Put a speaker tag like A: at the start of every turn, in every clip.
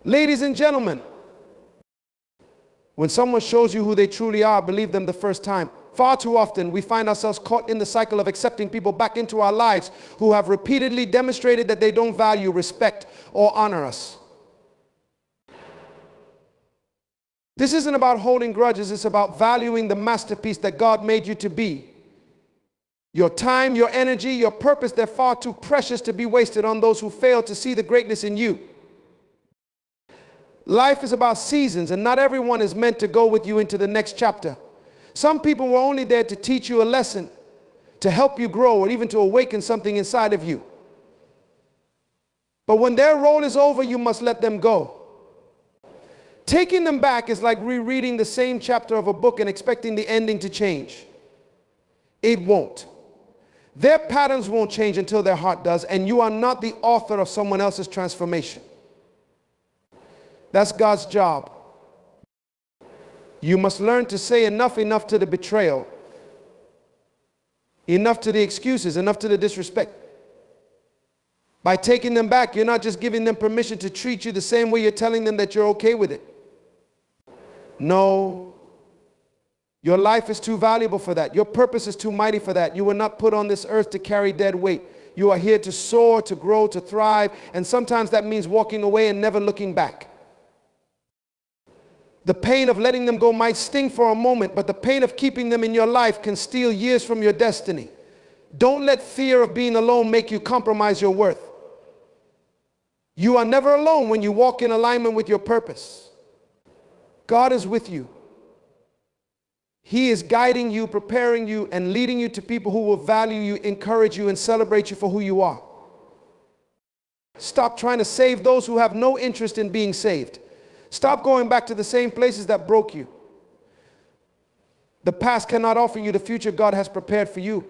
A: Ladies and gentlemen, when someone shows you who they truly are, believe them the first time. Far too often, we find ourselves caught in the cycle of accepting people back into our lives who have repeatedly demonstrated that they don't value, respect, or honor us. This isn't about holding grudges, it's about valuing the masterpiece that God made you to be. Your time, your energy, your purpose, they're far too precious to be wasted on those who fail to see the greatness in you. Life is about seasons, and not everyone is meant to go with you into the next chapter. Some people were only there to teach you a lesson, to help you grow, or even to awaken something inside of you. But when their role is over, you must let them go. Taking them back is like rereading the same chapter of a book and expecting the ending to change. It won't. Their patterns won't change until their heart does, and you are not the author of someone else's transformation. That's God's job. You must learn to say enough to the betrayal, enough to the excuses, enough to the disrespect. By taking them back, you're not just giving them permission to treat you the same way you're telling them that you're okay with it. No, your life is too valuable for that. Your purpose is too mighty for that. You were not put on this earth to carry dead weight. You are here to soar, to grow, to thrive, and sometimes that means walking away and never looking back. The pain of letting them go might sting for a moment, but the pain of keeping them in your life can steal years from your destiny. Don't let fear of being alone make you compromise your worth. You are never alone when you walk in alignment with your purpose. God is with you. He is guiding you, preparing you, and leading you to people who will value you, encourage you, and celebrate you for who you are. Stop trying to save those who have no interest in being saved. Stop going back to the same places that broke you. The past cannot offer you the future God has prepared for you.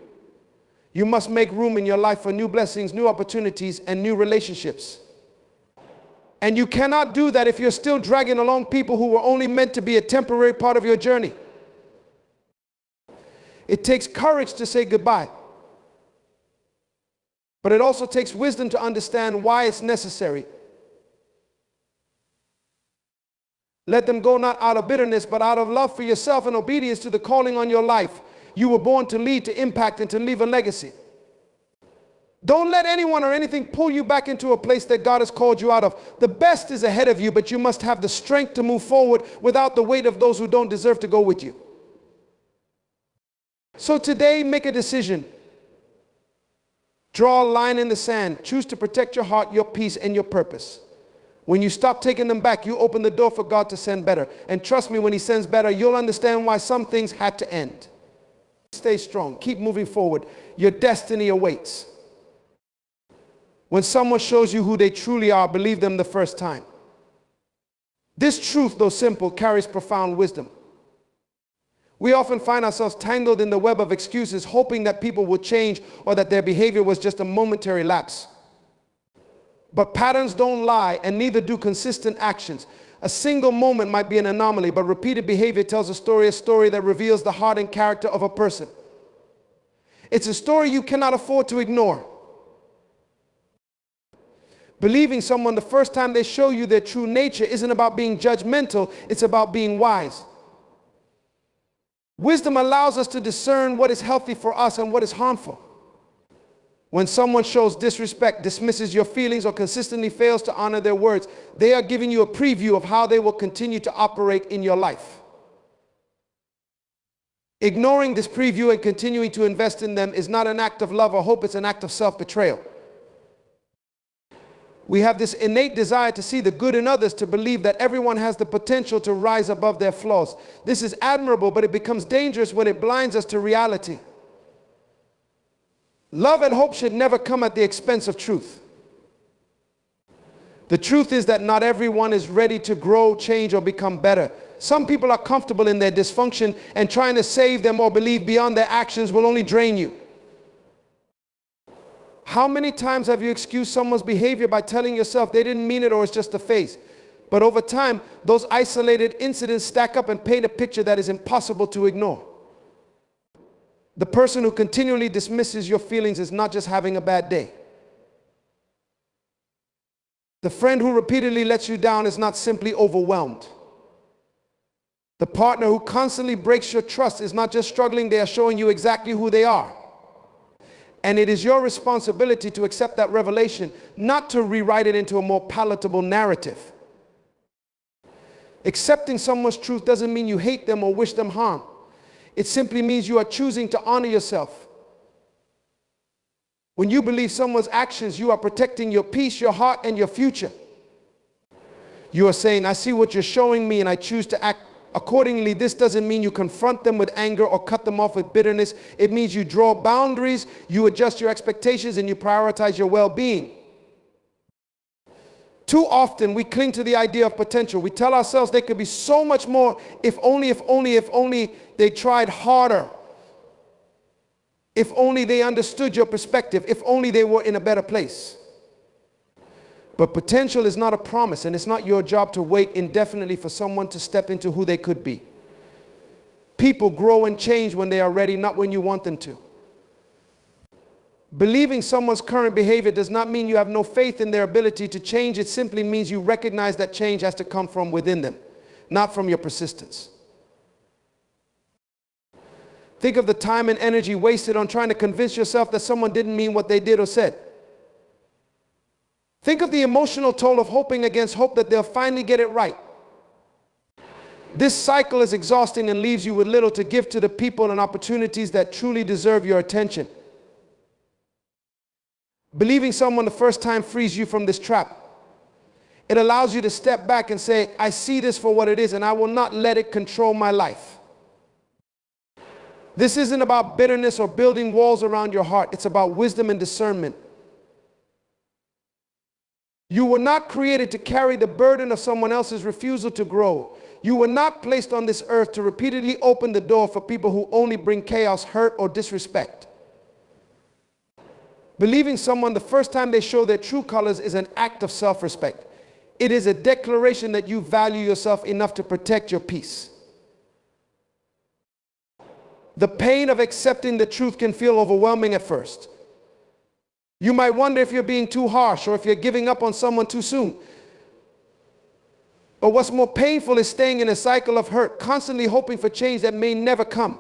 A: You must make room in your life for new blessings, new opportunities, and new relationships. And you cannot do that if you're still dragging along people who were only meant to be a temporary part of your journey. It takes courage to say goodbye. But it also takes wisdom to understand why it's necessary. Let them go not out of bitterness, but out of love for yourself and obedience to the calling on your life. You were born to lead, to impact, and to leave a legacy. Don't let anyone or anything pull you back into a place that God has called you out of. The best is ahead of you, but you must have the strength to move forward without the weight of those who don't deserve to go with you. So today, make a decision. Draw a line in the sand. Choose to protect your heart, your peace, and your purpose. When you stop taking them back, you open the door for God to send better. And trust me, when He sends better, you'll understand why some things had to end. Stay strong. Keep moving forward. Your destiny awaits. When someone shows you who they truly are, believe them the first time. This truth, though simple, carries profound wisdom. We often find ourselves tangled in the web of excuses, hoping that people will change or that their behavior was just a momentary lapse. But patterns don't lie, and neither do consistent actions. A single moment might be an anomaly, but repeated behavior tells a story that reveals the heart and character of a person. It's a story you cannot afford to ignore. Believing someone the first time they show you their true nature isn't about being judgmental, it's about being wise. Wisdom allows us to discern what is healthy for us and what is harmful. When someone shows disrespect, dismisses your feelings, or consistently fails to honor their words, they are giving you a preview of how they will continue to operate in your life. Ignoring this preview and continuing to invest in them is not an act of love or hope, it's an act of self-betrayal. We have this innate desire to see the good in others, to believe that everyone has the potential to rise above their flaws. This is admirable, but it becomes dangerous when it blinds us to reality. Love and hope should never come at the expense of truth. The truth is that not everyone is ready to grow, change, or become better. Some people are comfortable in their dysfunction, and trying to save them or believe beyond their actions will only drain you. How many times have you excused someone's behavior by telling yourself they didn't mean it or it's just a phase? But over time, those isolated incidents stack up and paint a picture that is impossible to ignore. The person who continually dismisses your feelings is not just having a bad day. The friend who repeatedly lets you down is not simply overwhelmed. The partner who constantly breaks your trust is not just struggling, they are showing you exactly who they are. And it is your responsibility to accept that revelation, not to rewrite it into a more palatable narrative. Accepting someone's truth doesn't mean you hate them or wish them harm. It simply means you are choosing to honor yourself. When you believe someone's actions, you are protecting your peace, your heart, and your future. You are saying, I see what you're showing me and I choose to act accordingly. This doesn't mean you confront them with anger or cut them off with bitterness. It means you draw boundaries, you adjust your expectations, and you prioritize your well-being. Too often we cling to the idea of potential. We tell ourselves they could be so much more if only they tried harder. If only they understood your perspective, if only they were in a better place. But potential is not a promise, and it's not your job to wait indefinitely for someone to step into who they could be. People grow and change when they are ready, not when you want them to. Believing someone's current behavior does not mean you have no faith in their ability to change. It simply means you recognize that change has to come from within them, not from your persistence. Think of the time and energy wasted on trying to convince yourself that someone didn't mean what they did or said. Think of the emotional toll of hoping against hope that they'll finally get it right. This cycle is exhausting and leaves you with little to give to the people and opportunities that truly deserve your attention. Believing someone the first time frees you from this trap. It allows you to step back and say, I see this for what it is, and I will not let it control my life. This isn't about bitterness or building walls around your heart. It's about wisdom and discernment. You were not created to carry the burden of someone else's refusal to grow. You were not placed on this earth to repeatedly open the door for people who only bring chaos, hurt, or disrespect. Believing someone the first time they show their true colors is an act of self-respect. It is a declaration that you value yourself enough to protect your peace. The pain of accepting the truth can feel overwhelming at first. You might wonder if you're being too harsh or if you're giving up on someone too soon. But what's more painful is staying in a cycle of hurt, constantly hoping for change that may never come.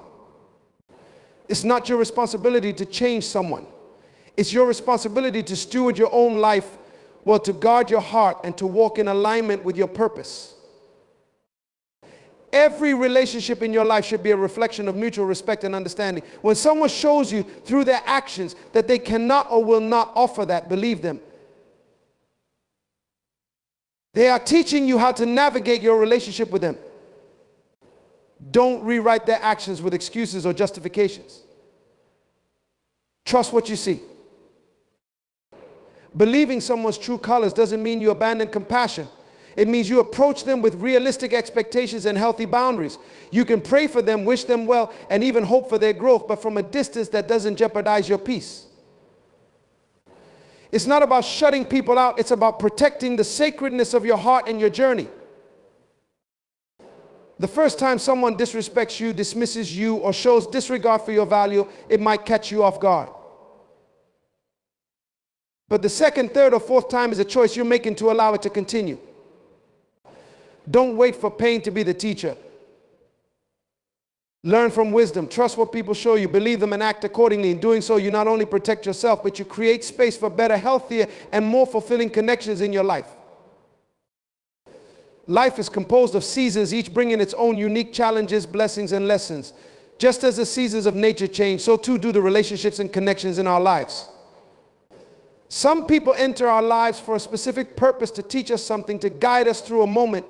A: It's not your responsibility to change someone. It's your responsibility to steward your own life, well, to guard your heart and to walk in alignment with your purpose. Every relationship in your life should be a reflection of mutual respect and understanding. When someone shows you through their actions that they cannot or will not offer that, believe them. They are teaching you how to navigate your relationship with them. Don't rewrite their actions with excuses or justifications. Trust what you see. Believing someone's true colors doesn't mean you abandon compassion. It means you approach them with realistic expectations and healthy boundaries. You can pray for them, wish them well, and even hope for their growth, but from a distance that doesn't jeopardize your peace. It's not about shutting people out. It's about protecting the sacredness of your heart and your journey. The first time someone disrespects you, dismisses you, or shows disregard for your value, it might catch you off guard. But the second, third, or fourth time is a choice you're making to allow it to continue. Don't wait for pain to be the teacher. Learn from wisdom. Trust what people show you. Believe them and act accordingly. In doing so, you not only protect yourself, but you create space for better, healthier, and more fulfilling connections in your life. Life is composed of seasons, each bringing its own unique challenges, blessings, and lessons. Just as the seasons of nature change, so too do the relationships and connections in our lives. Some people enter our lives for a specific purpose, to teach us something, to guide us through a moment,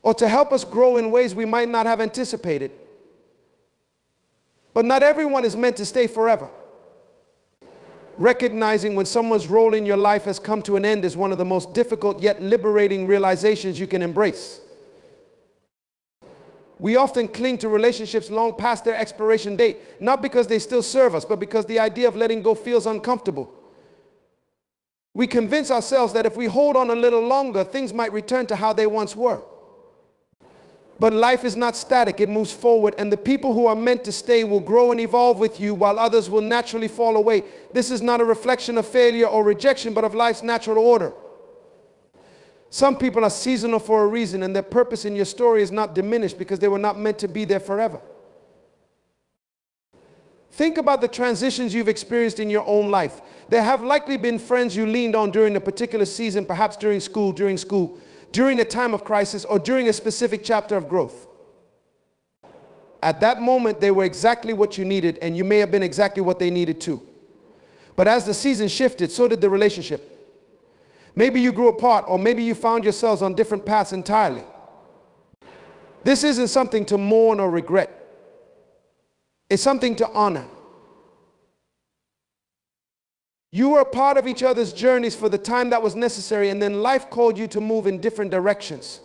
A: or to help us grow in ways we might not have anticipated. But not everyone is meant to stay forever. Recognizing when someone's role in your life has come to an end is one of the most difficult yet liberating realizations you can embrace. We often cling to relationships long past their expiration date, not because they still serve us, but because the idea of letting go feels uncomfortable. We convince ourselves that if we hold on a little longer, things might return to how they once were. But life is not static, it moves forward, and the people who are meant to stay will grow and evolve with you, while others will naturally fall away. This is not a reflection of failure or rejection, but of life's natural order. Some people are seasonal for a reason, and their purpose in your story is not diminished because they were not meant to be there forever. Think about the transitions you've experienced in your own life. There have likely been friends you leaned on during a particular season, perhaps during school, during a time of crisis, or during a specific chapter of growth. At that moment, they were exactly what you needed, and you may have been exactly what they needed too. But as the season shifted, so did the relationship. Maybe you grew apart, or maybe you found yourselves on different paths entirely. This isn't something to mourn or regret. It's something to honor. You were a part of each other's journeys for the time that was necessary, and then life called you to move in different directions.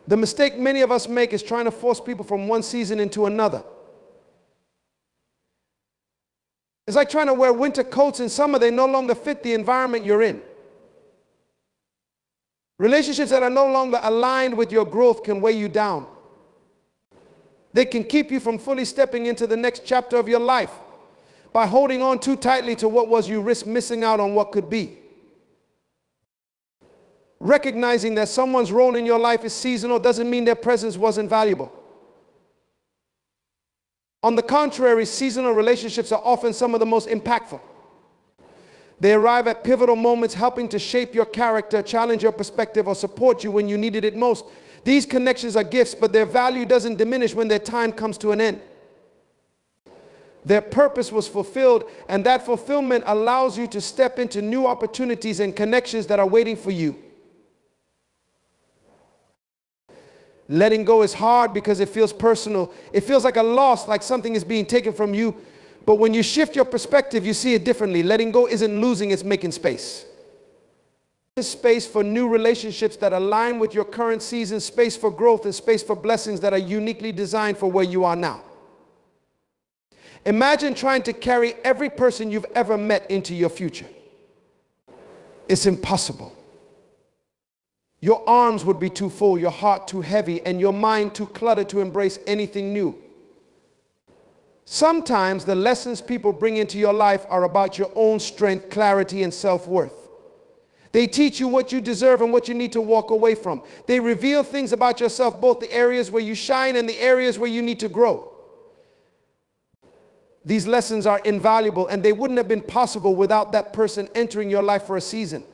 A: The mistake many of us make is trying to force people from one season into another. It's like trying to wear winter coats in summer. They no longer fit the environment you're in. Relationships that are no longer aligned with your growth can weigh you down. They can keep you from fully stepping into the next chapter of your life. By holding on too tightly to what was, you risk missing out on what could be. Recognizing that someone's role in your life is seasonal doesn't mean their presence wasn't valuable. On the contrary, seasonal relationships are often some of the most impactful. They arrive at pivotal moments, helping to shape your character, challenge your perspective, or support you when you needed it most. These connections are gifts, but their value doesn't diminish when their time comes to an end. Their purpose was fulfilled, and that fulfillment allows you to step into new opportunities and connections that are waiting for you. Letting go is hard because it feels personal. It feels like a loss, like something is being taken from you. But when you shift your perspective, you see it differently. Letting go isn't losing, it's making space. Space for new relationships that align with your current season, space for growth, and space for blessings that are uniquely designed for where you are now. Imagine trying to carry every person you've ever met into your future. It's impossible. Your arms would be too full, your heart too heavy, and your mind too cluttered to embrace anything new. Sometimes the lessons people bring into your life are about your own strength, clarity, and self-worth. They teach you what you deserve and what you need to walk away from. They reveal things about yourself, both the areas where you shine and the areas where you need to grow. These lessons are invaluable, and they wouldn't have been possible without that person entering your life for a season.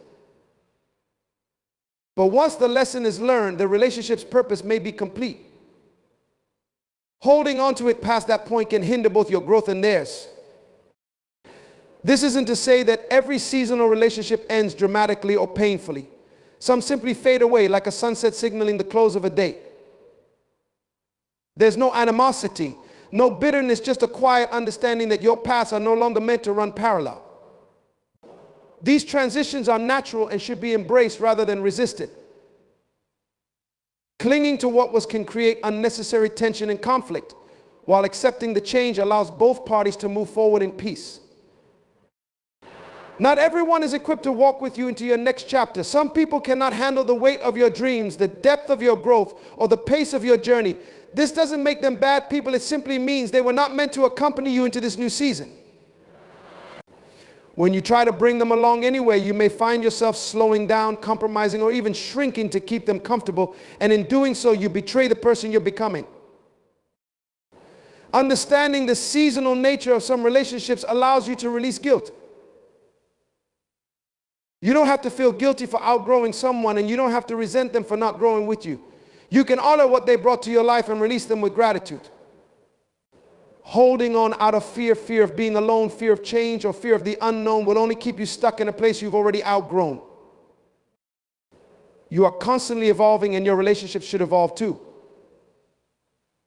A: But once the lesson is learned, the relationship's purpose may be complete. Holding on to it past that point can hinder both your growth and theirs. This isn't to say that every seasonal relationship ends dramatically or painfully. Some simply fade away like a sunset signaling the close of a day. There's no animosity, no bitterness, just a quiet understanding that your paths are no longer meant to run parallel. These transitions are natural and should be embraced rather than resisted. Clinging to what was can create unnecessary tension and conflict, while accepting the change allows both parties to move forward in peace. Not everyone is equipped to walk with you into your next chapter. Some people cannot handle the weight of your dreams, the depth of your growth, or the pace of your journey. This doesn't make them bad people. It simply means they were not meant to accompany you into this new season. When you try to bring them along anyway, you may find yourself slowing down, compromising, or even shrinking to keep them comfortable. And in doing so, you betray the person you're becoming. Understanding the seasonal nature of some relationships allows you to release guilt. You don't have to feel guilty for outgrowing someone, and you don't have to resent them for not growing with you. You can honor what they brought to your life and release them with gratitude. Holding on out of fear of being alone, fear of change, or fear of the unknown will only keep you stuck in a place you've already outgrown. You are constantly evolving, and your relationships should evolve too.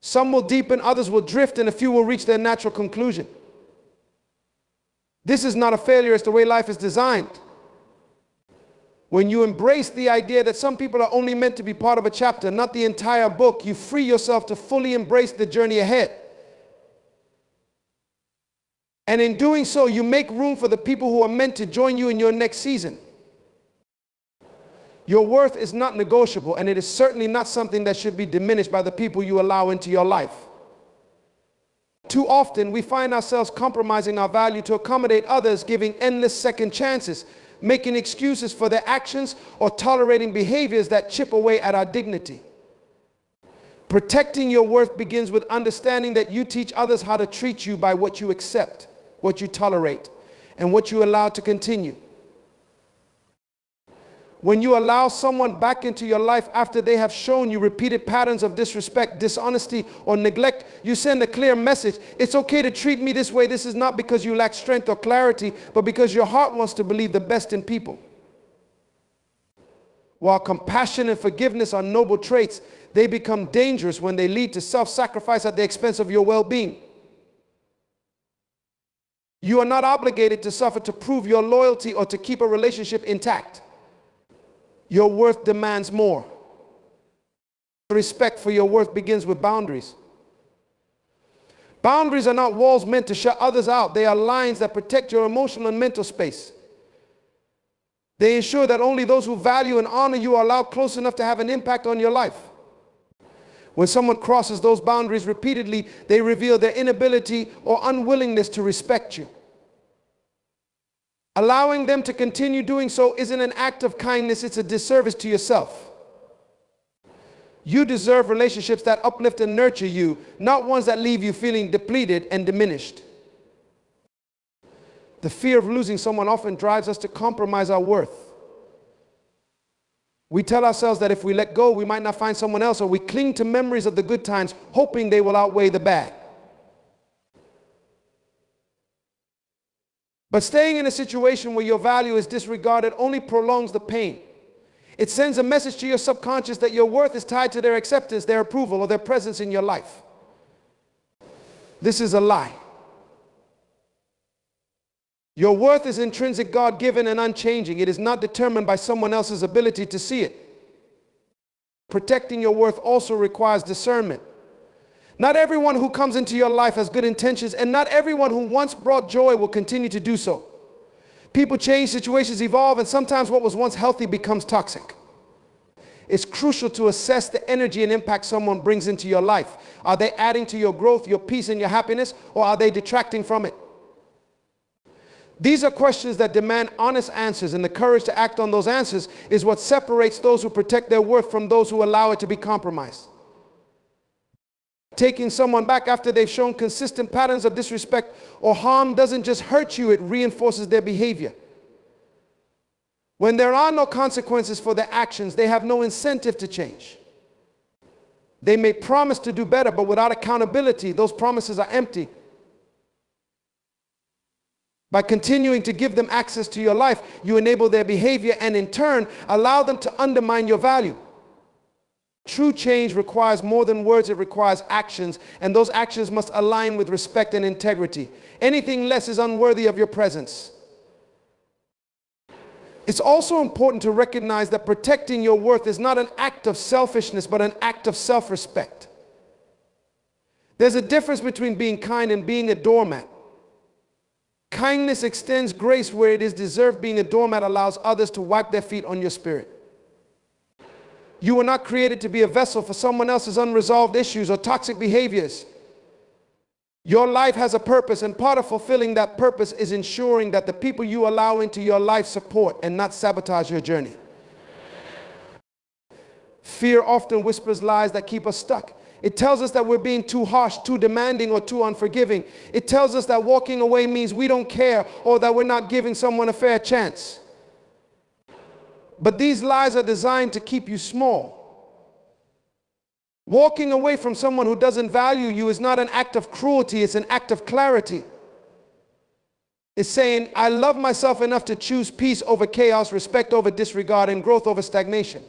A: Some will deepen, others will drift, and a few will reach their natural conclusion. This is not a failure, it's the way life is designed. When you embrace the idea that some people are only meant to be part of a chapter, not the entire book, you free yourself to fully embrace the journey ahead. And in doing so, you make room for the people who are meant to join you in your next season. Your worth is not negotiable, and it is certainly not something that should be diminished by the people you allow into your life. Too often, we find ourselves compromising our value to accommodate others, giving endless second chances, making excuses for their actions, or tolerating behaviors that chip away at our dignity. Protecting your worth begins with understanding that you teach others how to treat you by what you accept, what you tolerate, and what you allow to continue. When you allow someone back into your life after they have shown you repeated patterns of disrespect, dishonesty, or neglect, you send a clear message. It's okay to treat me this way. This is not because you lack strength or clarity, but because your heart wants to believe the best in people. While compassion and forgiveness are noble traits, they become dangerous when they lead to self-sacrifice at the expense of your well-being. You are not obligated to suffer to prove your loyalty or to keep a relationship intact. Your worth demands more. Respect for your worth begins with boundaries. Boundaries are not walls meant to shut others out. They are lines that protect your emotional and mental space. They ensure that only those who value and honor you are allowed close enough to have an impact on your life. When someone crosses those boundaries repeatedly, they reveal their inability or unwillingness to respect you. Allowing them to continue doing so isn't an act of kindness, it's a disservice to yourself. You deserve relationships that uplift and nurture you, not ones that leave you feeling depleted and diminished. The fear of losing someone often drives us to compromise our worth. We tell ourselves that if we let go, we might not find someone else, or we cling to memories of the good times, hoping they will outweigh the bad. But staying in a situation where your value is disregarded only prolongs the pain. It sends a message to your subconscious that your worth is tied to their acceptance, their approval, or their presence in your life. This is a lie. Your worth is intrinsic, God-given, and unchanging. It is not determined by someone else's ability to see it. Protecting your worth also requires discernment. Not everyone who comes into your life has good intentions, and not everyone who once brought joy will continue to do so. People change, situations evolve, and sometimes what was once healthy becomes toxic. It's crucial to assess the energy and impact someone brings into your life. Are they adding to your growth, your peace, and your happiness, or are they detracting from it? These are questions that demand honest answers, and the courage to act on those answers is what separates those who protect their worth from those who allow it to be compromised. Taking someone back after they've shown consistent patterns of disrespect or harm doesn't just hurt you, it reinforces their behavior. When there are no consequences for their actions, they have no incentive to change. They may promise to do better, but without accountability, those promises are empty. By continuing to give them access to your life, you enable their behavior and in turn allow them to undermine your value. True change requires more than words, it requires actions, and those actions must align with respect and integrity. Anything less is unworthy of your presence. It's also important to recognize that protecting your worth is not an act of selfishness, but an act of self-respect. There's a difference between being kind and being a doormat. Kindness extends grace where it is deserved. Being a doormat allows others to wipe their feet on your spirit. You were not created to be a vessel for someone else's unresolved issues or toxic behaviors. Your life has a purpose, and part of fulfilling that purpose is ensuring that the people you allow into your life support and not sabotage your journey. Fear often whispers lies that keep us stuck. It tells us that we're being too harsh, too demanding, or too unforgiving. It tells us that walking away means we don't care, or that we're not giving someone a fair chance. But these lies are designed to keep you small. Walking away from someone who doesn't value you is not an act of cruelty, it's an act of clarity. It's saying, I love myself enough to choose peace over chaos, respect over disregard, and growth over stagnation.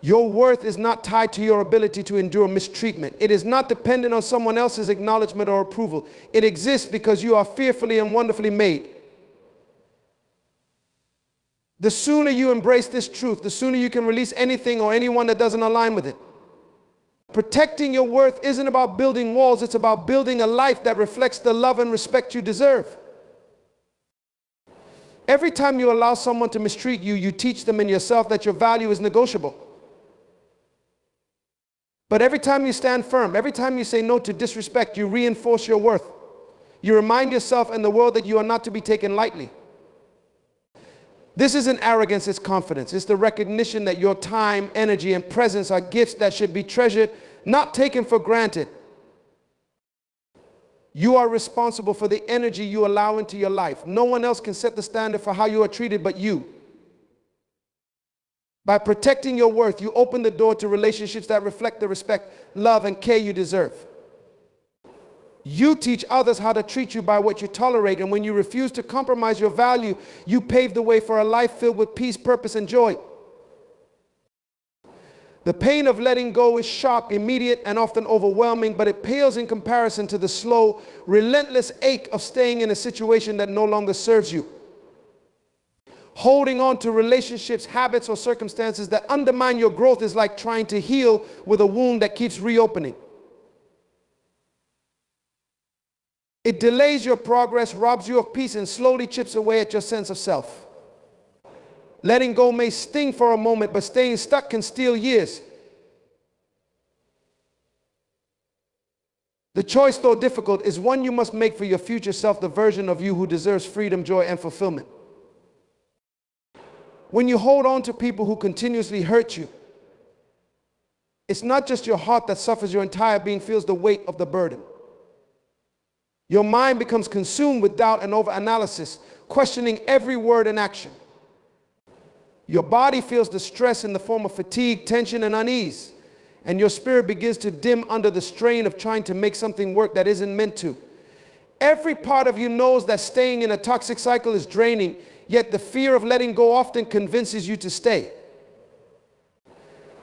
A: Your worth is not tied to your ability to endure mistreatment. It is not dependent on someone else's acknowledgement or approval. It exists because you are fearfully and wonderfully made. The sooner you embrace this truth, the sooner you can release anything or anyone that doesn't align with it. Protecting your worth isn't about building walls, it's about building a life that reflects the love and respect you deserve. Every time you allow someone to mistreat you, you teach them and yourself that your value is negotiable. But every time you stand firm, every time you say no to disrespect, you reinforce your worth. You remind yourself and the world that you are not to be taken lightly. This isn't arrogance, it's confidence. It's the recognition that your time, energy, and presence are gifts that should be treasured, not taken for granted. You are responsible for the energy you allow into your life. No one else can set the standard for how you are treated but you. By protecting your worth, you open the door to relationships that reflect the respect, love, and care you deserve. You teach others how to treat you by what you tolerate, and when you refuse to compromise your value, you pave the way for a life filled with peace, purpose, and joy. The pain of letting go is sharp, immediate, and often overwhelming, but it pales in comparison to the slow, relentless ache of staying in a situation that no longer serves you. Holding on to relationships, habits, or circumstances that undermine your growth is like trying to heal with a wound that keeps reopening. It delays your progress, robs you of peace, and slowly chips away at your sense of self. Letting go may sting for a moment, but staying stuck can steal years. The choice, though difficult, is one you must make for your future self, the version of you who deserves freedom, joy, and fulfillment. When you hold on to people who continuously hurt you, it's not just your heart that suffers, your entire being feels the weight of the burden. Your mind becomes consumed with doubt and overanalysis, questioning every word and action. Your body feels the stress in the form of fatigue, tension, and unease, and your spirit begins to dim under the strain of trying to make something work that isn't meant to. Every part of you knows that staying in a toxic cycle is draining, yet the fear of letting go often convinces you to stay.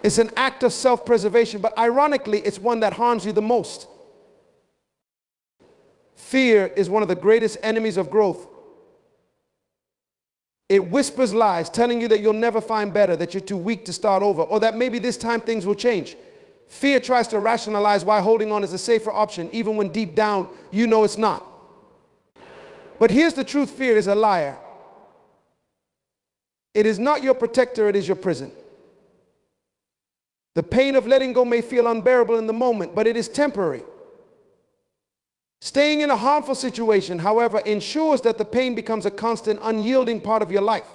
A: It's an act of self-preservation, but ironically, it's one that harms you the most. Fear is one of the greatest enemies of growth. It whispers lies, telling you that you'll never find better, that you're too weak to start over, or that maybe this time things will change. Fear tries to rationalize why holding on is a safer option, even when deep down you know it's not. But here's the truth: fear is a liar. It is not your protector, it is your prison. The pain of letting go may feel unbearable in the moment, but it is temporary. Staying in a harmful situation, however, ensures that the pain becomes a constant, unyielding part of your life.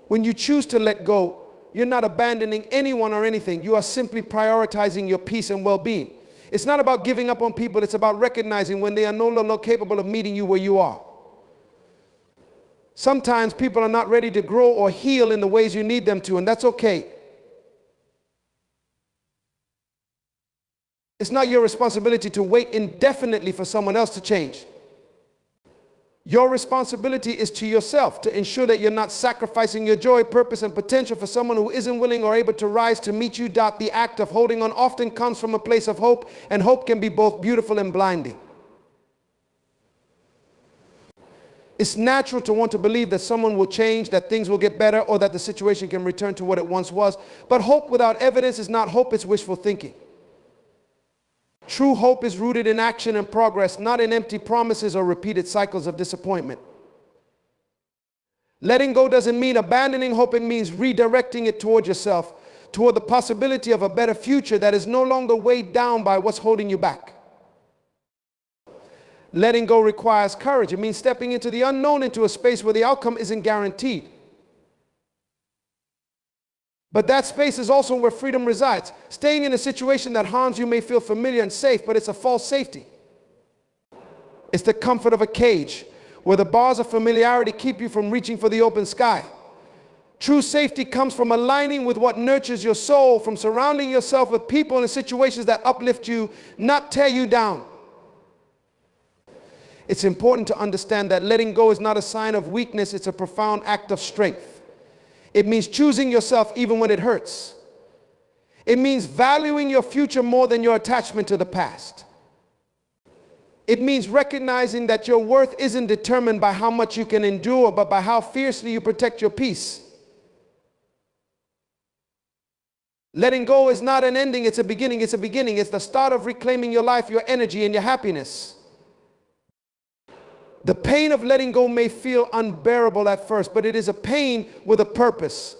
A: When you choose to let go, you're not abandoning anyone or anything. You are simply prioritizing your peace and well-being. It's not about giving up on people. It's about recognizing when they are no longer capable of meeting you where you are. Sometimes people are not ready to grow or heal in the ways you need them to, and that's okay. It's not your responsibility to wait indefinitely for someone else to change. Your responsibility is to yourself, to ensure that you're not sacrificing your joy, purpose, and potential for someone who isn't willing or able to rise to meet you. The act of holding on often comes from a place of hope, and hope can be both beautiful and blinding. It's natural to want to believe that someone will change, that things will get better, or that the situation can return to what it once was. But hope without evidence is not hope, it's wishful thinking. True hope is rooted in action and progress, not in empty promises or repeated cycles of disappointment. Letting go doesn't mean abandoning hope, it means redirecting it toward yourself, toward the possibility of a better future that is no longer weighed down by what's holding you back. Letting go requires courage. It means stepping into the unknown, into a space where the outcome isn't guaranteed. But that space is also where freedom resides. Staying in a situation that harms you may feel familiar and safe, but it's a false safety. It's the comfort of a cage, where the bars of familiarity keep you from reaching for the open sky. True safety comes from aligning with what nurtures your soul, from surrounding yourself with people and situations that uplift you, not tear you down. It's important to understand that letting go is not a sign of weakness, it's a profound act of strength. It means choosing yourself even when it hurts. It means valuing your future more than your attachment to the past. It means recognizing that your worth isn't determined by how much you can endure, but by how fiercely you protect your peace. Letting go is not an ending, it's a beginning. It's a beginning. It's the start of reclaiming your life, your energy, and your happiness. The pain of letting go may feel unbearable at first, but it is a pain with a purpose.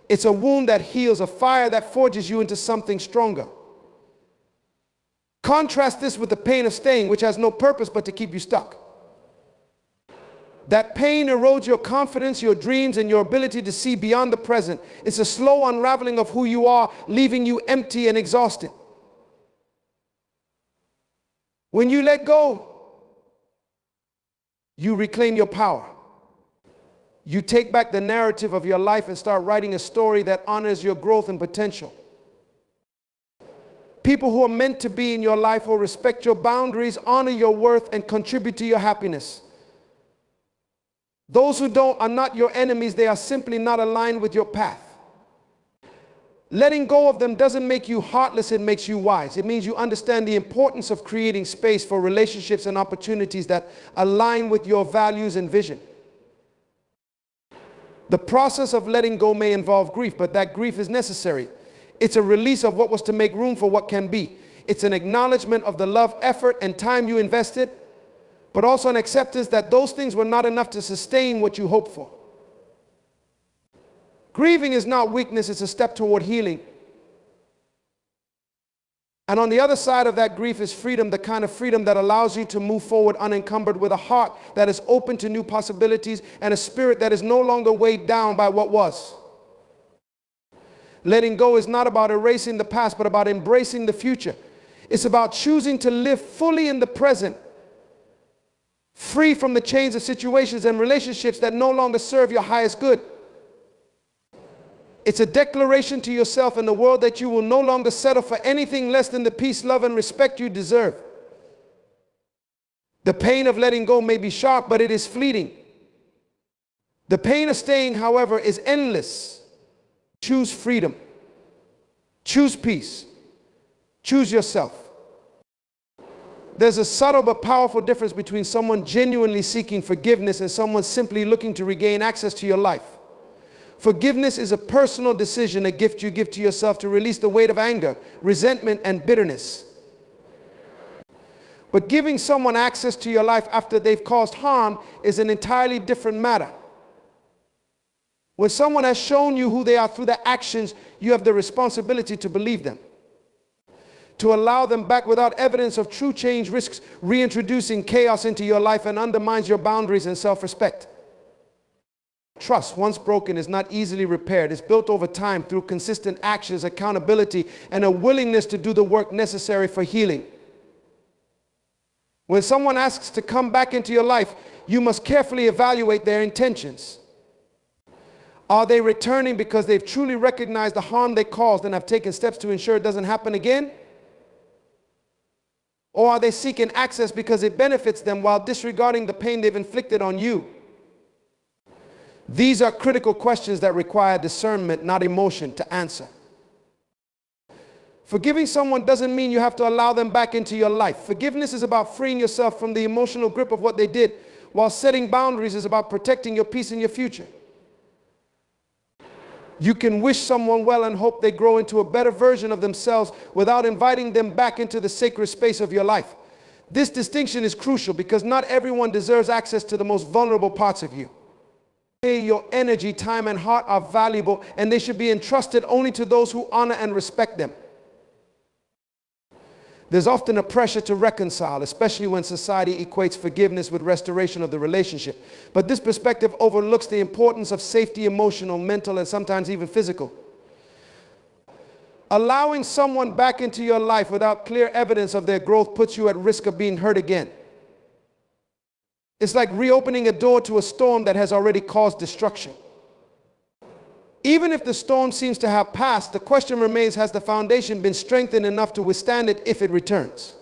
A: It's a wound that heals, a fire that forges you into something stronger. Contrast this with the pain of staying, which has no purpose but to keep you stuck. That pain erodes your confidence, your dreams, and your ability to see beyond the present. It's a slow unraveling of who you are, leaving you empty and exhausted. When you let go, you reclaim your power. You take back the narrative of your life and start writing a story that honors your growth and potential. People who are meant to be in your life will respect your boundaries, honor your worth, and contribute to your happiness. Those who don't are not your enemies. They are simply not aligned with your path. Letting go of them doesn't make you heartless, it makes you wise. It means you understand the importance of creating space for relationships and opportunities that align with your values and vision. The process of letting go may involve grief, but that grief is necessary. It's a release of what was to make room for what can be. It's an acknowledgement of the love, effort, and time you invested, but also an acceptance that those things were not enough to sustain what you hoped for. Grieving is not weakness, it's a step toward healing. And on the other side of that grief is freedom, the kind of freedom that allows you to move forward unencumbered with a heart that is open to new possibilities and a spirit that is no longer weighed down by what was. Letting go is not about erasing the past, but about embracing the future. It's about choosing to live fully in the present, free from the chains of situations and relationships that no longer serve your highest good. It's a declaration to yourself and the world that you will no longer settle for anything less than the peace, love, and respect you deserve. The pain of letting go may be sharp, but it is fleeting. The pain of staying, however, is endless. Choose freedom. Choose peace. Choose yourself. There's a subtle but powerful difference between someone genuinely seeking forgiveness and someone simply looking to regain access to your life. Forgiveness is a personal decision, a gift you give to yourself to release the weight of anger, resentment, and bitterness. But giving someone access to your life after they've caused harm is an entirely different matter. When someone has shown you who they are through their actions, you have the responsibility to believe them. To allow them back without evidence of true change risks reintroducing chaos into your life and undermines your boundaries and self-respect. Trust, once broken, is not easily repaired. It's built over time through consistent actions, accountability, and a willingness to do the work necessary for healing. When someone asks to come back into your life, you must carefully evaluate their intentions. Are they returning because they've truly recognized the harm they caused and have taken steps to ensure it doesn't happen again? Or are they seeking access because it benefits them while disregarding the pain they've inflicted on you? These are critical questions that require discernment, not emotion, to answer. Forgiving someone doesn't mean you have to allow them back into your life. Forgiveness is about freeing yourself from the emotional grip of what they did, while setting boundaries is about protecting your peace and your future. You can wish someone well and hope they grow into a better version of themselves without inviting them back into the sacred space of your life. This distinction is crucial because not everyone deserves access to the most vulnerable parts of you. Your energy, time, and heart are valuable, and they should be entrusted only to those who honor and respect them. There's often a pressure to reconcile, especially when society equates forgiveness with restoration of the relationship. But this perspective overlooks the importance of safety, emotional, mental, and sometimes even physical. Allowing someone back into your life without clear evidence of their growth puts you at risk of being hurt again. It's like reopening a door to a storm that has already caused destruction. Even if the storm seems to have passed, the question remains, has the foundation been strengthened enough to withstand it if it returns?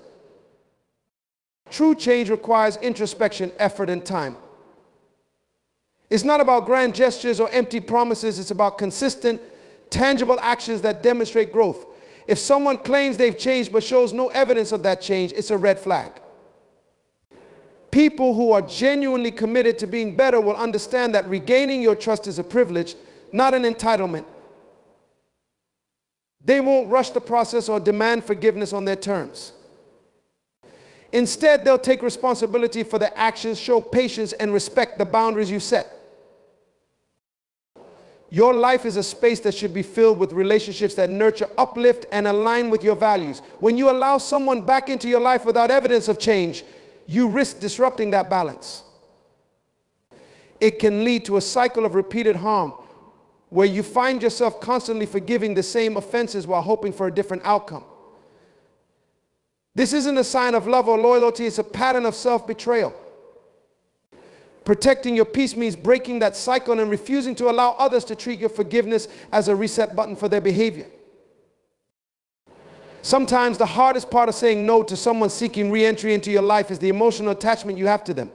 A: True change requires introspection, effort, and time. It's not about grand gestures or empty promises. It's about consistent, tangible actions that demonstrate growth. If someone claims they've changed but shows no evidence of that change, it's a red flag. People who are genuinely committed to being better will understand that regaining your trust is a privilege, not an entitlement. They won't rush the process or demand forgiveness on their terms. Instead, they'll take responsibility for their actions, show patience, and respect the boundaries you set. Your life is a space that should be filled with relationships that nurture, uplift, and align with your values. When you allow someone back into your life without evidence of change, you risk disrupting that balance. It can lead to a cycle of repeated harm where you find yourself constantly forgiving the same offenses while hoping for a different outcome. This isn't a sign of love or loyalty, it's a pattern of self-betrayal. Protecting your peace means breaking that cycle and refusing to allow others to treat your forgiveness as a reset button for their behavior. Sometimes the hardest part of saying no to someone seeking re-entry into your life is the emotional attachment you have to them.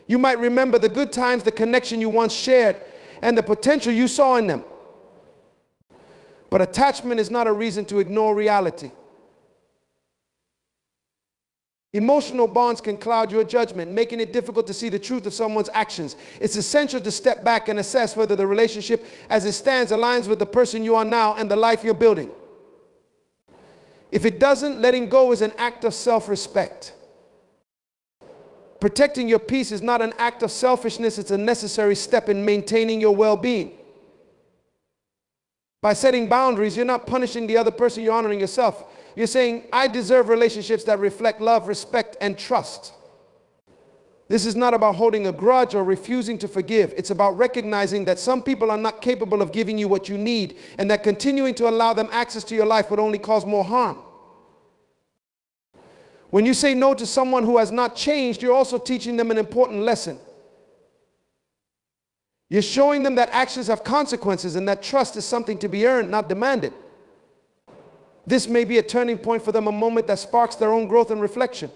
A: You might remember the good times, the connection you once shared, and the potential you saw in them. But attachment is not a reason to ignore reality. Emotional bonds can cloud your judgment, making it difficult to see the truth of someone's actions. It's essential to step back and assess whether the relationship as it stands aligns with the person you are now and the life you're building. If it doesn't, letting go is an act of self-respect. Protecting your peace is not an act of selfishness, it's a necessary step in maintaining your well-being. By setting boundaries, you're not punishing the other person, you're honoring yourself. You're saying, I deserve relationships that reflect love, respect, and trust. This is not about holding a grudge or refusing to forgive. It's about recognizing that some people are not capable of giving you what you need, and that continuing to allow them access to your life would only cause more harm. When you say no to someone who has not changed, you're also teaching them an important lesson. You're showing them that actions have consequences and that trust is something to be earned, not demanded. This may be a turning point for them, a moment that sparks their own growth and reflection.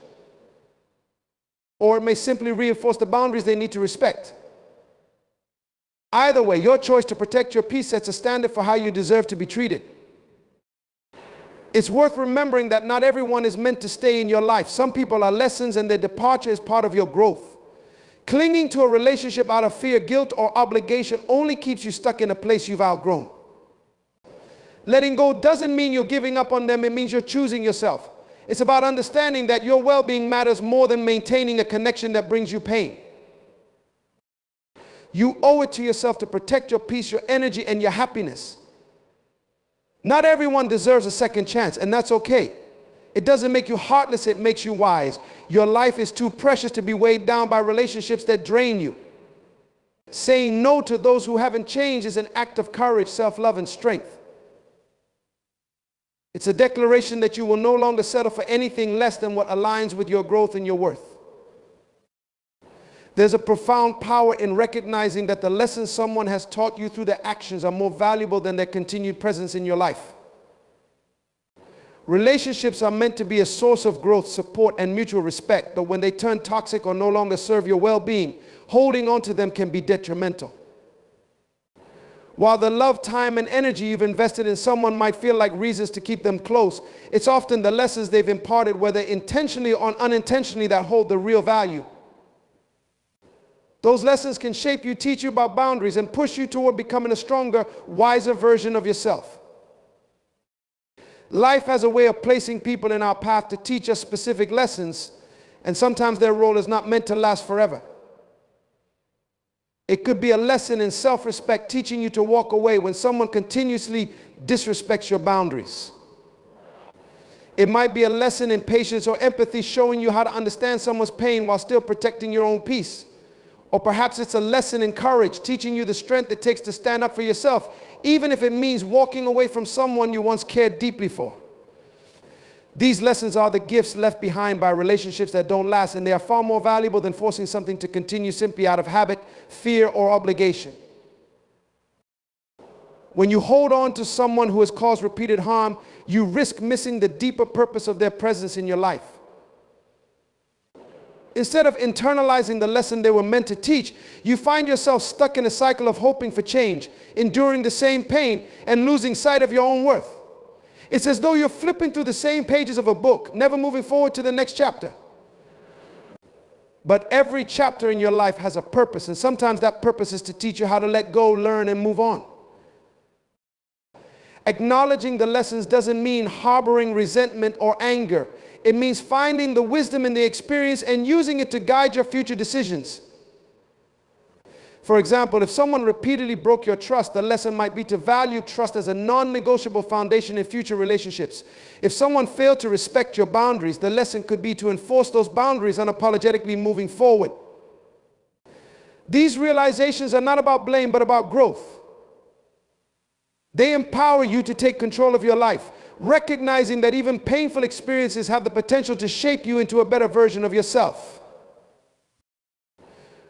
A: Or it may simply reinforce the boundaries they need to respect. Either way, your choice to protect your peace sets a standard for how you deserve to be treated. It's worth remembering that not everyone is meant to stay in your life. Some people are lessons and their departure is part of your growth. Clinging to a relationship out of fear, guilt, or obligation only keeps you stuck in a place you've outgrown. Letting go doesn't mean you're giving up on them, it means you're choosing yourself. It's about understanding that your well-being matters more than maintaining a connection that brings you pain. You owe it to yourself to protect your peace, your energy, and your happiness. Not everyone deserves a second chance, and that's okay. It doesn't make you heartless, it makes you wise. Your life is too precious to be weighed down by relationships that drain you. Saying no to those who haven't changed is an act of courage, self-love, and strength. It's a declaration that you will no longer settle for anything less than what aligns with your growth and your worth. There's a profound power in recognizing that the lessons someone has taught you through their actions are more valuable than their continued presence in your life. Relationships are meant to be a source of growth, support, and mutual respect, but when they turn toxic or no longer serve your well-being, holding on to them can be detrimental. While the love, time, and energy you've invested in someone might feel like reasons to keep them close, it's often the lessons they've imparted, whether intentionally or unintentionally, that hold the real value. Those lessons can shape you, teach you about boundaries, and push you toward becoming a stronger, wiser version of yourself. Life has a way of placing people in our path to teach us specific lessons, and sometimes their role is not meant to last forever. It could be a lesson in self-respect, teaching you to walk away when someone continuously disrespects your boundaries. It might be a lesson in patience or empathy, showing you how to understand someone's pain while still protecting your own peace. Or perhaps it's a lesson in courage, teaching you the strength it takes to stand up for yourself, even if it means walking away from someone you once cared deeply for. These lessons are the gifts left behind by relationships that don't last, and they are far more valuable than forcing something to continue simply out of habit, fear, or obligation. When you hold on to someone who has caused repeated harm, you risk missing the deeper purpose of their presence in your life. Instead of internalizing the lesson they were meant to teach, you find yourself stuck in a cycle of hoping for change, enduring the same pain, and losing sight of your own worth. It's as though you're flipping through the same pages of a book, never moving forward to the next chapter. But every chapter in your life has a purpose, and sometimes that purpose is to teach you how to let go, learn, and move on. Acknowledging the lessons doesn't mean harboring resentment or anger. It means finding the wisdom in the experience and using it to guide your future decisions. For example, if someone repeatedly broke your trust, the lesson might be to value trust as a non-negotiable foundation in future relationships. If someone failed to respect your boundaries, the lesson could be to enforce those boundaries unapologetically moving forward. These realizations are not about blame, but about growth. They empower you to take control of your life, recognizing that even painful experiences have the potential to shape you into a better version of yourself.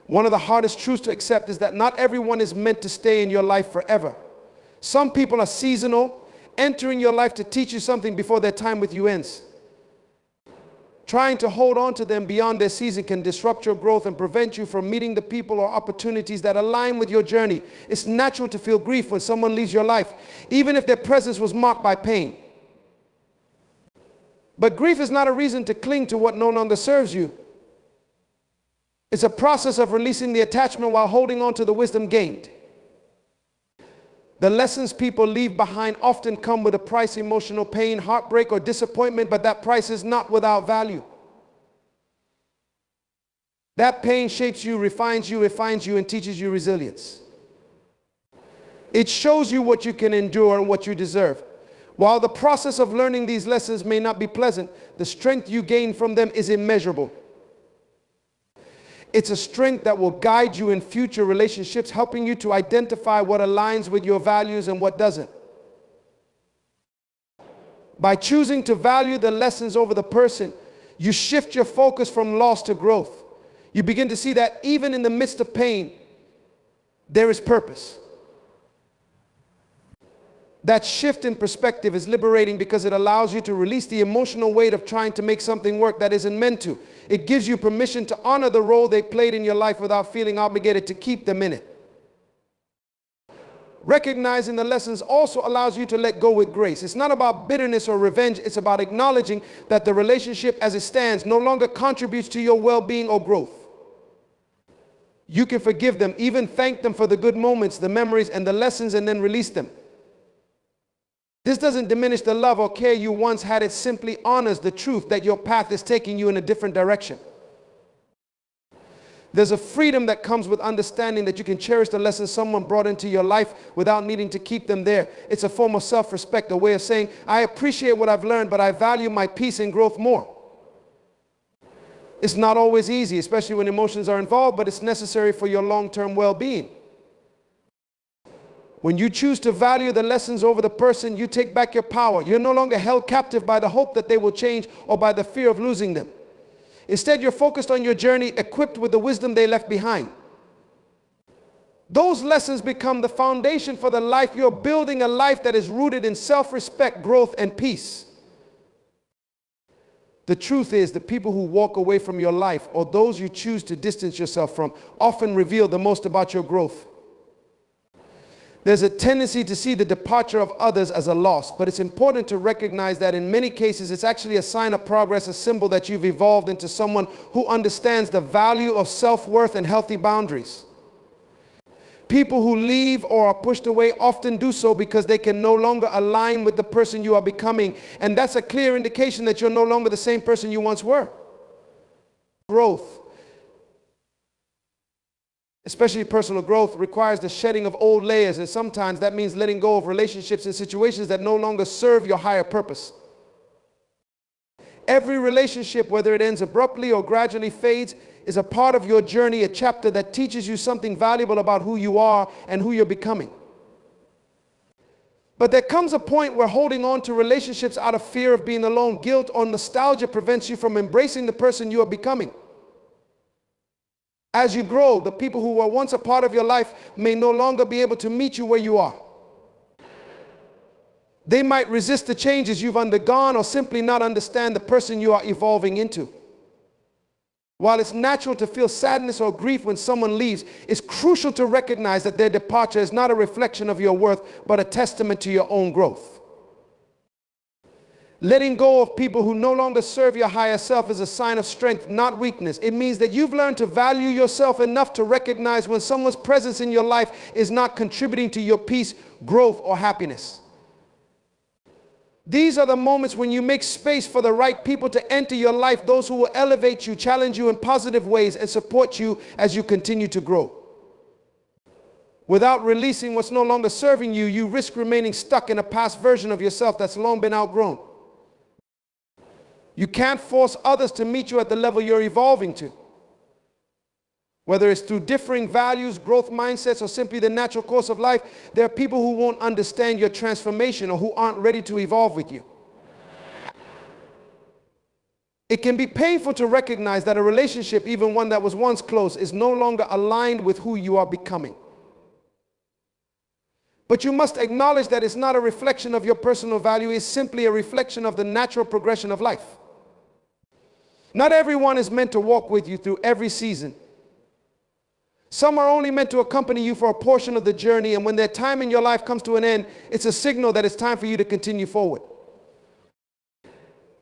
A: One of the hardest truths to accept is that not everyone is meant to stay in your life forever. Some people are seasonal, entering your life to teach you something before their time with you ends. Trying to hold on to them beyond their season can disrupt your growth and prevent you from meeting the people or opportunities that align with your journey. It's natural to feel grief when someone leaves your life, even if their presence was marked by pain. But grief is not a reason to cling to what no longer serves you. It's a process of releasing the attachment while holding on to the wisdom gained. The lessons people leave behind often come with a price: emotional pain, heartbreak, or disappointment, but that price is not without value. That pain shapes you, refines you, and teaches you resilience. It shows you what you can endure and what you deserve. While the process of learning these lessons may not be pleasant, the strength you gain from them is immeasurable. It's a strength that will guide you in future relationships, helping you to identify what aligns with your values and what doesn't. By choosing to value the lessons over the person, you shift your focus from loss to growth. You begin to see that even in the midst of pain, there is purpose. That shift in perspective is liberating because it allows you to release the emotional weight of trying to make something work that isn't meant to. It gives you permission to honor the role they played in your life without feeling obligated to keep them in it. Recognizing the lessons also allows you to let go with grace. It's not about bitterness or revenge. It's about acknowledging that the relationship as it stands no longer contributes to your well-being or growth. You can forgive them, even thank them for the good moments, the memories, and the lessons, and then release them. This doesn't diminish the love or care you once had. It simply honors the truth that your path is taking you in a different direction. There's a freedom that comes with understanding that you can cherish the lessons someone brought into your life without needing to keep them there. It's a form of self-respect, a way of saying, I appreciate what I've learned, but I value my peace and growth more. It's not always easy, especially when emotions are involved, but it's necessary for your long-term well-being. When you choose to value the lessons over the person, you take back your power. You're no longer held captive by the hope that they will change or by the fear of losing them. Instead, you're focused on your journey, equipped with the wisdom they left behind. Those lessons become the foundation for the life you're building, a life that is rooted in self-respect, growth, and peace. The truth is, the people who walk away from your life, or those you choose to distance yourself from, often reveal the most about your growth. There's a tendency to see the departure of others as a loss, but it's important to recognize that in many cases it's actually a sign of progress, a symbol that you've evolved into someone who understands the value of self-worth and healthy boundaries. People who leave or are pushed away often do so because they can no longer align with the person you are becoming, and that's a clear indication that you're no longer the same person you once were. Growth, especially personal growth, requires the shedding of old layers, and sometimes that means letting go of relationships and situations that no longer serve your higher purpose. Every relationship, whether it ends abruptly or gradually fades, is a part of your journey, a chapter that teaches you something valuable about who you are and who you're becoming. But there comes a point where holding on to relationships out of fear of being alone, guilt, or nostalgia prevents you from embracing the person you are becoming. As you grow, the people who were once a part of your life may no longer be able to meet you where you are. They might resist the changes you've undergone or simply not understand the person you are evolving into. While it's natural to feel sadness or grief when someone leaves, it's crucial to recognize that their departure is not a reflection of your worth, but a testament to your own growth. Letting go of people who no longer serve your higher self is a sign of strength, not weakness. It means that you've learned to value yourself enough to recognize when someone's presence in your life is not contributing to your peace, growth, or happiness. These are the moments when you make space for the right people to enter your life, those who will elevate you, challenge you in positive ways, and support you as you continue to grow. Without releasing what's no longer serving you, you risk remaining stuck in a past version of yourself that's long been outgrown. You can't force others to meet you at the level you're evolving to. Whether it's through differing values, growth mindsets, or simply the natural course of life, there are people who won't understand your transformation or who aren't ready to evolve with you. It can be painful to recognize that a relationship, even one that was once close, is no longer aligned with who you are becoming. But you must acknowledge that it's not a reflection of your personal value, it's simply a reflection of the natural progression of life. Not everyone is meant to walk with you through every season. Some are only meant to accompany you for a portion of the journey, and when their time in your life comes to an end, it's a signal that it's time for you to continue forward.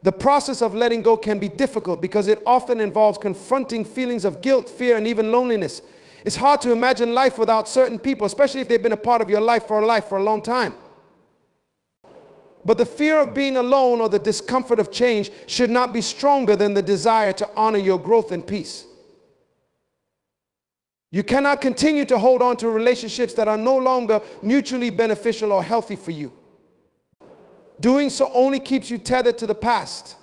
A: The process of letting go can be difficult because it often involves confronting feelings of guilt, fear, and even loneliness. It's hard to imagine life without certain people, especially if they've been a part of your life for a long time. But the fear of being alone or the discomfort of change should not be stronger than the desire to honor your growth and peace. You cannot continue to hold on to relationships that are no longer mutually beneficial or healthy for you. Doing so only keeps you tethered to the past,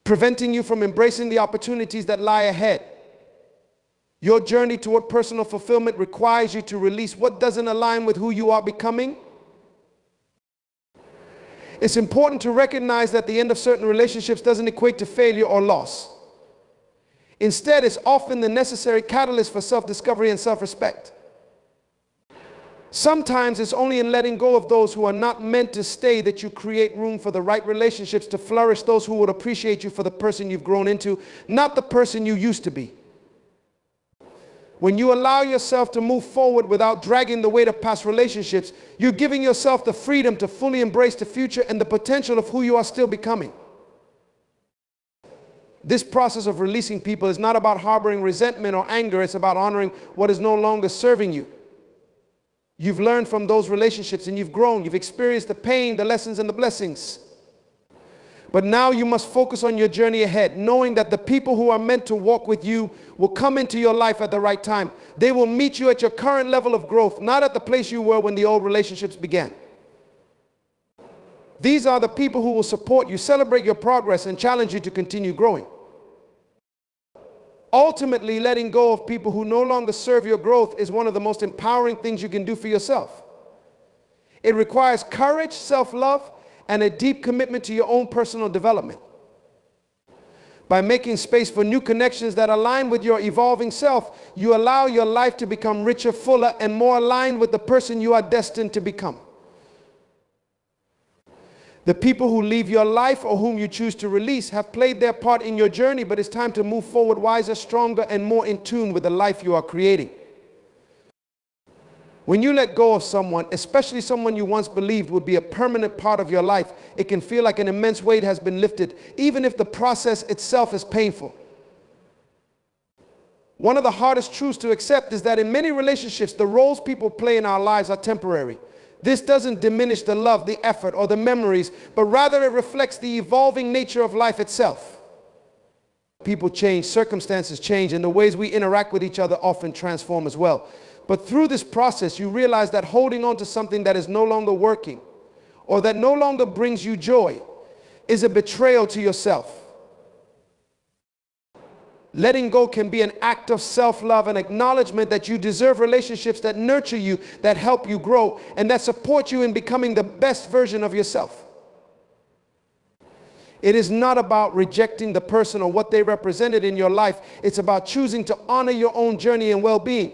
A: preventing you from embracing the opportunities that lie ahead. Your journey toward personal fulfillment requires you to release what doesn't align with who you are becoming. It's important to recognize that the end of certain relationships doesn't equate to failure or loss. Instead, it's often the necessary catalyst for self-discovery and self-respect. Sometimes it's only in letting go of those who are not meant to stay that you create room for the right relationships to flourish, those who would appreciate you for the person you've grown into, not the person you used to be. When you allow yourself to move forward without dragging the weight of past relationships, you're giving yourself the freedom to fully embrace the future and the potential of who you are still becoming. This process of releasing people is not about harboring resentment or anger. It's about honoring what is no longer serving you. You've learned from those relationships and you've grown. You've experienced the pain, the lessons, and the blessings. But now you must focus on your journey ahead, knowing that the people who are meant to walk with you will come into your life at the right time. They will meet you at your current level of growth, not at the place you were when the old relationships began. These are the people who will support you, celebrate your progress, and challenge you to continue growing. Ultimately, letting go of people who no longer serve your growth is one of the most empowering things you can do for yourself. It requires courage, self-love, and a deep commitment to your own personal development. By making space for new connections that align with your evolving self, you allow your life to become richer, fuller, and more aligned with the person you are destined to become. The people who leave your life or whom you choose to release have played their part in your journey, but it's time to move forward wiser, stronger, and more in tune with the life you are creating. When you let go of someone, especially someone you once believed would be a permanent part of your life, it can feel like an immense weight has been lifted, even if the process itself is painful. One of the hardest truths to accept is that in many relationships, the roles people play in our lives are temporary. This doesn't diminish the love, the effort, or the memories, but rather it reflects the evolving nature of life itself. People change, circumstances change, and the ways we interact with each other often transform as well. But through this process, you realize that holding on to something that is no longer working, or that no longer brings you joy, is a betrayal to yourself. Letting go can be an act of self-love and acknowledgement that you deserve relationships that nurture you, that help you grow, and that support you in becoming the best version of yourself. It is not about rejecting the person or what they represented in your life. It's about choosing to honor your own journey and well-being.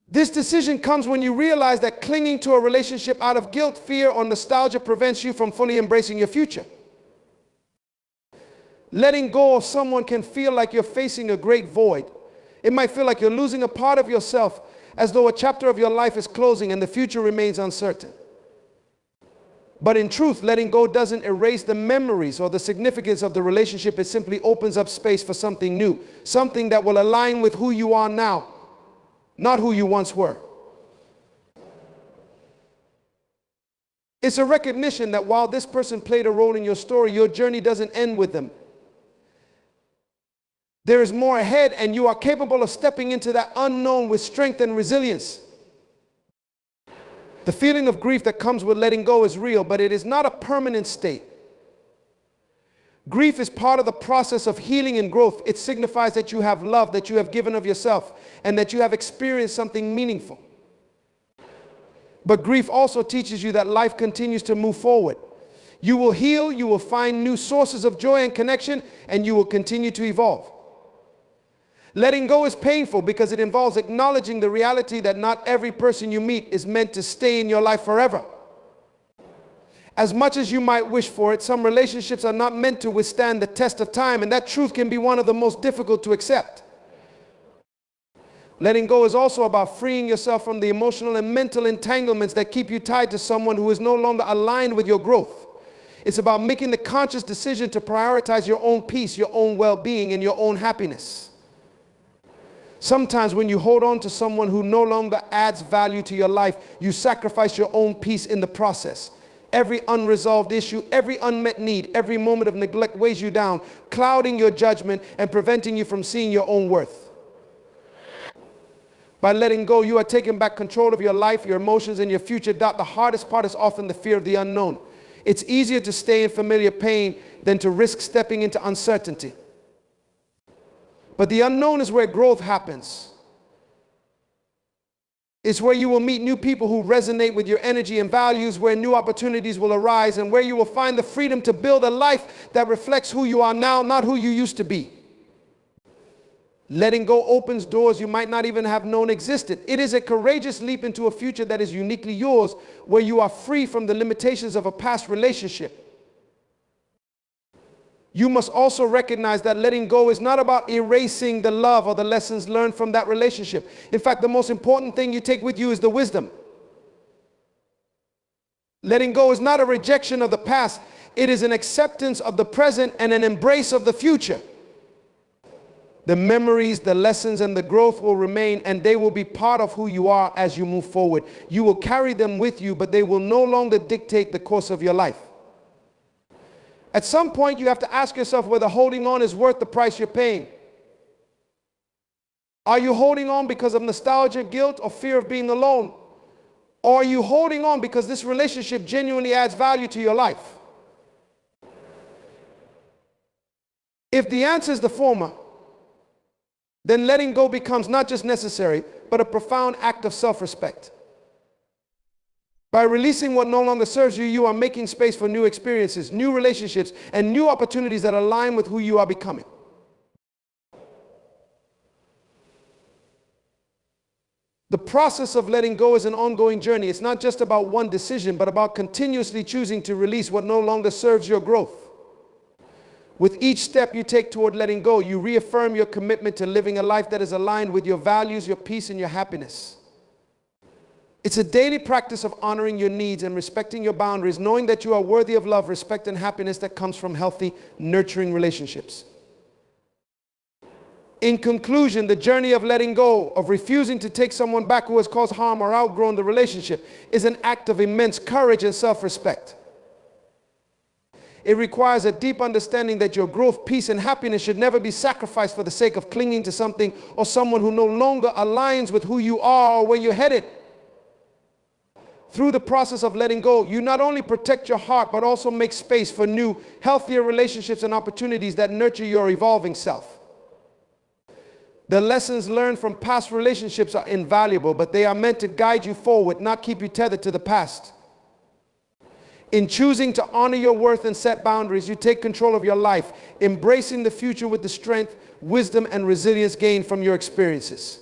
A: This decision comes when you realize that clinging to a relationship out of guilt, fear, or nostalgia prevents you from fully embracing your future. Letting go of someone can feel like you're facing a great void. It might feel like you're losing a part of yourself, as though a chapter of your life is closing and the future remains uncertain. But in truth, letting go doesn't erase the memories or the significance of the relationship. It simply opens up space for something new, something that will align with who you are now, not who you once were. It's a recognition that while this person played a role in your story, your journey doesn't end with them. There is more ahead, and you are capable of stepping into that unknown with strength and resilience. The feeling of grief that comes with letting go is real, but it is not a permanent state. Grief is part of the process of healing and growth. It signifies that you have love, that you have given of yourself, and that you have experienced something meaningful. But grief also teaches you that life continues to move forward. You will heal, you will find new sources of joy and connection, and you will continue to evolve. Letting go is painful because it involves acknowledging the reality that not every person you meet is meant to stay in your life forever. As much as you might wish for it, some relationships are not meant to withstand the test of time, and that truth can be one of the most difficult to accept. Letting go is also about freeing yourself from the emotional and mental entanglements that keep you tied to someone who is no longer aligned with your growth. It's about making the conscious decision to prioritize your own peace, your own well-being, and your own happiness. Sometimes when you hold on to someone who no longer adds value to your life, you sacrifice your own peace in the process. Every unresolved issue, every unmet need, every moment of neglect weighs you down, clouding your judgment and preventing you from seeing your own worth. By letting go, you are taking back control of your life, your emotions, and your future. The hardest part is often the fear of the unknown. It's easier to stay in familiar pain than to risk stepping into uncertainty. But the unknown is where growth happens. It's where you will meet new people who resonate with your energy and values, where new opportunities will arise, and where you will find the freedom to build a life that reflects who you are now, not who you used to be. Letting go opens doors you might not even have known existed. It is a courageous leap into a future that is uniquely yours, where you are free from the limitations of a past relationship. You must also recognize that letting go is not about erasing the love or the lessons learned from that relationship. In fact, the most important thing you take with you is the wisdom. Letting go is not a rejection of the past. It is an acceptance of the present and an embrace of the future. The memories, the lessons, and the growth will remain, and they will be part of who you are as you move forward. You will carry them with you, but they will no longer dictate the course of your life. At some point, you have to ask yourself whether holding on is worth the price you're paying. Are you holding on because of nostalgia, guilt, or fear of being alone? Or are you holding on because this relationship genuinely adds value to your life? If the answer is the former, then letting go becomes not just necessary, but a profound act of self-respect. By releasing what no longer serves you, you are making space for new experiences, new relationships, and new opportunities that align with who you are becoming. The process of letting go is an ongoing journey. It's not just about one decision, but about continuously choosing to release what no longer serves your growth. With each step you take toward letting go, you reaffirm your commitment to living a life that is aligned with your values, your peace, and your happiness. It's a daily practice of honoring your needs and respecting your boundaries, knowing that you are worthy of love, respect, and happiness that comes from healthy, nurturing relationships. In conclusion, the journey of letting go, of refusing to take someone back who has caused harm or outgrown the relationship, is an act of immense courage and self-respect. It requires a deep understanding that your growth, peace, and happiness should never be sacrificed for the sake of clinging to something or someone who no longer aligns with who you are or where you're headed. Through the process of letting go, you not only protect your heart, but also make space for new, healthier relationships and opportunities that nurture your evolving self. The lessons learned from past relationships are invaluable, but they are meant to guide you forward, not keep you tethered to the past. In choosing to honor your worth and set boundaries, you take control of your life, embracing the future with the strength, wisdom, and resilience gained from your experiences.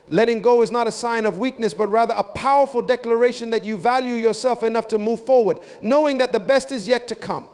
A: Letting go is not a sign of weakness, but rather a powerful declaration that you value yourself enough to move forward, knowing that the best is yet to come.